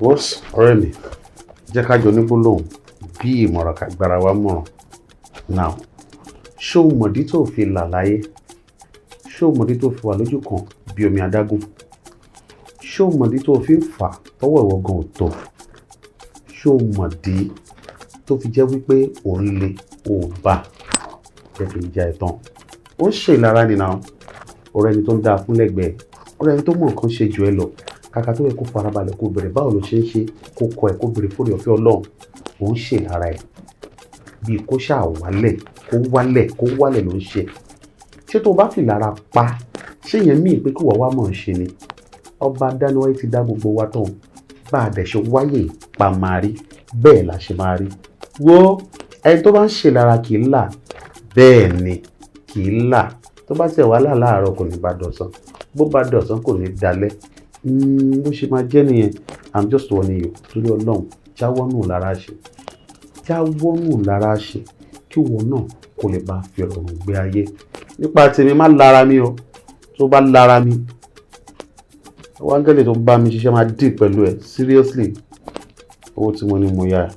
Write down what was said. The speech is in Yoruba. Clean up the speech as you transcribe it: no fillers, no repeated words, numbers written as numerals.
Wọ́s ọ̀rẹ́ mi jẹ́ ká jọ ní gbólóhùn bí ìmọ̀ràn kàgbára wa mọ̀ràn. Now ṣé o mọ̀dí tó fi là láyé? Ṣé o mọ̀dí tó fi wà lójú kan bí omi adágún? Ṣé o mọ̀dí tó fi ń fà tọwọ́ ìwọ gan ò tó? Ṣé o mọ̀dí tó fi jẹ́ wípé ò ń le ò bá jẹ́ kí n já ẹ tán? Ó ń ṣe ìlara nìyà ọ̀rẹ́ ẹni tó ń dáa fún lẹ́gbẹ̀ẹ́, ọ̀rẹ́ ẹni tó mọ̀ nǹkan ṣe jù ẹ lọ. Kàkà tó yẹ kó farabalẹ̀ kó bẹ̀rẹ̀ báwo ló ṣe ń ṣe kó kọ ẹ̀ kó bẹ̀rẹ̀ fórí ọ̀fẹ́ Ọlọ́run. Ó ń ṣe ìlara ẹ̀ bíi kó ṣáà wálẹ̀ ló ń ṣe. Ṣé tó bá fi ìlara pa ṣé yẹn mí pé kí wọ́n wá mọ̀ ṣe ni? Ọba dáníwáyé ti dá gbogbo wa tán. Bá a dẹ̀ ṣe wáyé pa máa rí bẹ́ẹ̀ la ṣe máa rí. Wo ẹni tó bá ń ṣe ìlara kì í là, bẹ́ẹ̀ ni kì í là. Tó bá tẹ̀ wá láàárọ̀ kò ní bá dọ̀sán, bó bá dọ̀sán kò ní dalẹ̀. Bó ṣe máa jẹ́ nìyẹn. I'm just warning you torí Ọlọ́run jáwọ́ nù lára ṣe. Jáwọ́ nù lára ṣe kí wọn náà kò lè bá fi ọ̀rọ̀ gbé ayé. Nípa tèmi má lára mi o. Tó bá lára mi, wáńgẹ́lì tó bá mi ṣiṣẹ́ máa dì pẹ̀lú ẹ̀ seriously. Owó tí mo ní mo yá.